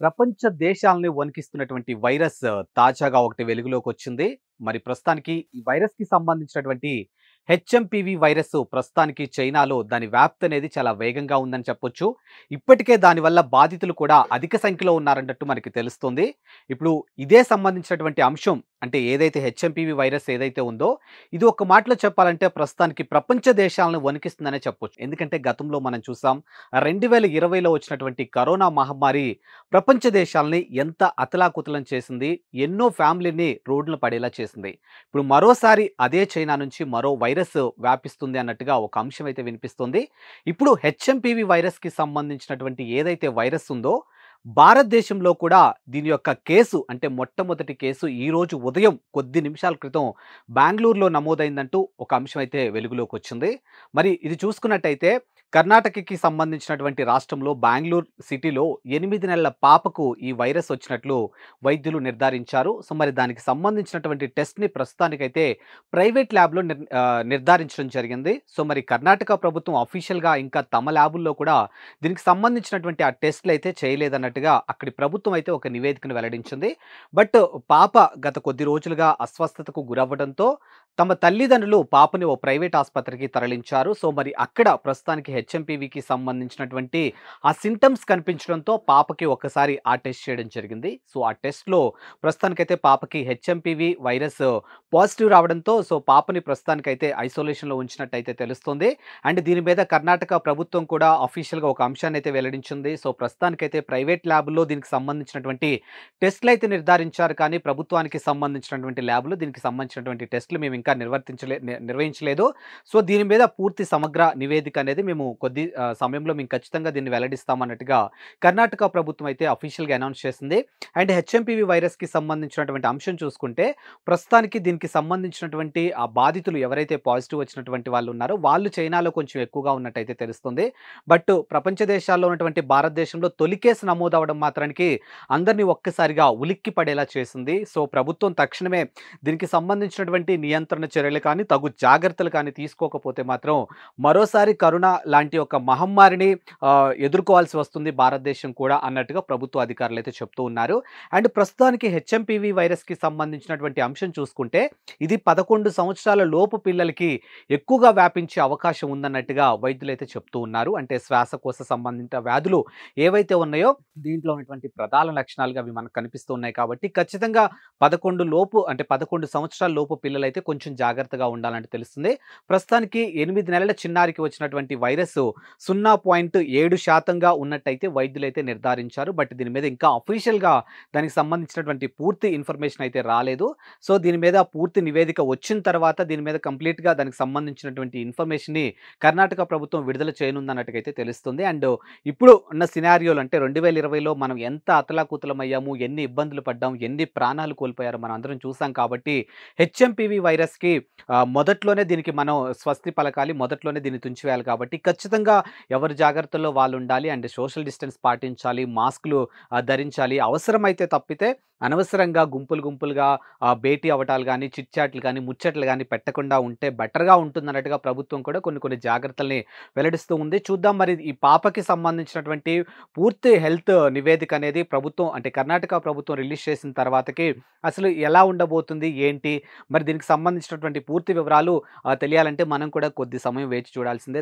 ప్రపంచ దేశాలని వణికిస్తున్నటువంటి వైరస్ తాజాగా ఒకటి వెలుగులోకొచ్చింది. మరి ప్రస్తుతానికి ఈ వైరస్‌కి సంబంధించినటువంటి హెచ్ఎంపీవీ వైరస్ ప్రస్తుతానికి చైనాలో దాని వ్యాప్తి అనేది చాలా వేగంగా ఉందని చెప్పొచ్చు. ఇప్పటికే దానివల్ల బాధితులు కూడా అధిక సంఖ్యలో ఉన్నారన్నట్టు మనకి తెలుస్తుంది. ఇప్పుడు ఇదే సంబంధించినటువంటి అంశం అంటే ఏదైతే హెచ్ఎంపీవీ వైరస్ ఏదైతే ఉందో, ఇది ఒక్క మాటలో చెప్పాలంటే ప్రస్తుతానికి ప్రపంచ దేశాలను వణికిస్తుందనే చెప్పొచ్చు. ఎందుకంటే గతంలో మనం చూసాం 2020లో వచ్చినటువంటి కరోనా మహమ్మారి ప్రపంచ దేశాలని ఎంత అతలాకుతలం చేసింది. ఎన్నో ఫ్యామిలీని రోడ్డున పడేలా చేసింది. ఇప్పుడు మరోసారి అదే చైనా నుంచి మరో వైరస్ వ్యాపిస్తుంది అన్నట్టుగా ఒక అంశం అయితే వినిపిస్తుంది. ఇప్పుడు హెచ్ఎంపీవీ వైరస్‌కి సంబంధించినటువంటి ఏదైతే వైరస్ ఉందో, భారతదేశంలో కూడా దీని యొక్క కేసు అంటే మొట్టమొదటి కేసు ఈరోజు ఉదయం కొద్ది నిమిషాల క్రితం బెంగుళూరులో నమోదైందంటూ ఒక అంశం అయితే వెలుగులోకొచ్చింది. మరి ఇది చూసుకున్నట్టయితే కర్ణాటకకి సంబంధించినటువంటి రాష్ట్రంలో బెంగుళూరు సిటీలో 8 నెలల పాపకు ఈ వైరస్ వచ్చినట్లు వైద్యులు నిర్ధారించారు. సో, మరి దానికి సంబంధించినటువంటి టెస్ట్‌ని ప్రస్తుతానికైతే ప్రైవేట్ ల్యాబ్‌లో నిర్ధారించడం జరిగింది. సో, మరి కర్ణాటక ప్రభుత్వం అఫీషియల్‌గా ఇంకా తమ ల్యాబుల్లో కూడా దీనికి సంబంధించినటువంటి ఆ టెస్ట్‌లయితే చేయలేదన్నట్టుగా అక్కడి ప్రభుత్వం అయితే ఒక నివేదికను వెల్లడించింది. బట్ పాప గత కొద్ది రోజులుగా అస్వస్థతకు గురవ్వడంతో తమ తల్లిదండ్రులు పాపని ఓ ప్రైవేట్ ఆస్పత్రికి తరలించారు. సో, మరి అక్కడ ప్రస్తుతానికి హెచ్ఎంపీవీకి సంబంధించినటువంటి ఆ సింప్టమ్స్ కనిపించడంతో పాపకి ఒక్కసారి ఆ టెస్ట్ చేయడం జరిగింది. సో, ఆ టెస్ట్‌లో ప్రస్తుతానికైతే పాపకి హెచ్ఎంపీవీ వైరస్ పాజిటివ్ రావడంతో సో, పాపని ప్రస్తుతానికైతే ఐసోలేషన్‌లో ఉంచినట్టయితే తెలుస్తుంది. అండ్ దీని మీద కర్ణాటక ప్రభుత్వం కూడా అఫీషియల్‌గా ఒక అంశాన్ని అయితే వెల్లడించింది. సో, ప్రస్తుతానికైతే ప్రైవేట్ ల్యాబ్‌లో దీనికి సంబంధించినటువంటి టెస్ట్‌లయితే నిర్ధారించారు. కానీ ప్రభుత్వానికి సంబంధించినటువంటి ల్యాబ్‌లో దీనికి సంబంధించినటువంటి టెస్ట్‌లు మేము ఇంకా నిర్వహించలేదు. సో, దీని మీద పూర్తి సమగ్ర నివేదిక అనేది మేము సమయంలో మేము ఖచ్చితంగా దీన్ని వెల్లడిస్తామన్నట్టుగా కర్ణాటక ప్రభుత్వం అయితే అఫీషియల్‌గా అనౌన్స్ చేసింది. అండ్ హెచ్ఎంపీవీ వైరస్‌కి సంబంధించినటువంటి అంశం చూసుకుంటే ప్రస్తుతానికి దీనికి సంబంధించినటువంటి ఆ బాధితులు ఎవరైతే పాజిటివ్ వచ్చినటువంటి వాళ్ళు ఉన్నారో వాళ్ళు చైనాలో కొంచెం ఎక్కువగా ఉన్నట్టయితే తెలుస్తుంది. బట్ ప్రపంచ దేశాల్లో ఉన్నటువంటి భారతదేశంలో తొలి కేసు నమోదవ్వడం మాత్రానికి అందరినీ ఒక్కసారిగా ఉలిక్కి పడేలా చేసింది. సో, ప్రభుత్వం తక్షణమే దీనికి సంబంధించినటువంటి నియంత్రణ చర్యలు కానీ, తగు జాగ్రత్తలు కానీ తీసుకోకపోతే మాత్రం మరోసారి కరోనా లాంటి ఒక మహమ్మారిని ఎదుర్కోవాల్సి వస్తుంది భారతదేశం కూడా అన్నట్టుగా ప్రభుత్వ అధికారులు అయితే చెప్తూ ఉన్నారు. అండ్ ప్రస్తుతానికి హెచ్ఎంపీవీ వైరస్‌కి సంబంధించినటువంటి అంశం చూసుకుంటే ఇది 11 సంవత్సరాల లోపు పిల్లలకి ఎక్కువగా వ్యాపించే అవకాశం ఉందన్నట్టుగా వైద్యులైతే చెప్తూ ఉన్నారు. అంటే శ్వాసకోశ సంబంధిత వ్యాధులు ఏవైతే ఉన్నాయో దీంట్లో ఉన్నటువంటి ప్రధాన లక్షణాలుగా అవి మనకు కనిపిస్తూ ఉన్నాయి కాబట్టి ఖచ్చితంగా 11 సంవత్సరాల లోపు పిల్లలైతే కొంచెం జాగ్రత్తగా ఉండాలంటే తెలుస్తుంది. ప్రస్తుతానికి 8 నెలల చిన్నారికి వచ్చినటువంటి వైరస్ 0.7% ఉన్నట్టయితే వైద్యులైతే నిర్ధారించారు. బట్ దీని మీద ఇంకా అఫీషియల్‌గా దానికి సంబంధించినటువంటి పూర్తి ఇన్ఫర్మేషన్ అయితే రాలేదు. సో, దీని మీద పూర్తి నివేదిక వచ్చిన తర్వాత దీని మీద కంప్లీట్‌గా దానికి సంబంధించినటువంటి ఇన్ఫర్మేషన్‌ని కర్ణాటక ప్రభుత్వం విడుదల చేయనుందన్నట్టుగైతే తెలుస్తుంది. అండ్ ఇప్పుడు ఉన్న సినారియోలు అంటే 2020లో మనం ఎంత అతలాకుతలమయ్యాము, ఎన్ని ఇబ్బందులు పడ్డాం, ఎన్ని ప్రాణాలు కోల్పోయారో మనం అందరం చూసాం కాబట్టి హెచ్ఎంపీవీ వైరస్‌కి మొదట్లోనే దీనికి మనం స్వస్తి పలకాలి. మొదట్లోనే దీన్ని తుంచివేయాలి కాబట్టి ఖచ్చితంగా ఎవరి జాగ్రత్తల్లో వాళ్ళు ఉండాలి. అండ్ సోషల్ డిస్టెన్స్ పాటించాలి. మాస్కులు ధరించాలి. అవసరమైతే తప్పితే అనవసరంగా గుంపులుగా భేటీ అవ్వటాలు గానీ, చిట్ చాట్లు గానీ, ముచ్చట్లు గానీ పెట్టకుండా ఉంటే బెటర్‌గా ఉంటుందన్నట్టుగా ప్రభుత్వం కూడా కొన్ని జాగ్రత్తల్ని వెల్లడిస్తూ ఉంది. చూద్దాం మరి ఈ పాపకి సంబంధించినటువంటి పూర్తి హెల్త్ నివేదిక అనేది ప్రభుత్వం అంటే కర్ణాటక ప్రభుత్వం రిలీజ్ చేసిన తర్వాతకి అసలు ఎలా ఉండబోతుంది? ఏంటి? మరి దీనికి సంబంధించినటువంటి పూర్తి వివరాలు తెలియాలంటే మనం కూడా కొద్ది సమయం వేచి చూడాల్సిందే.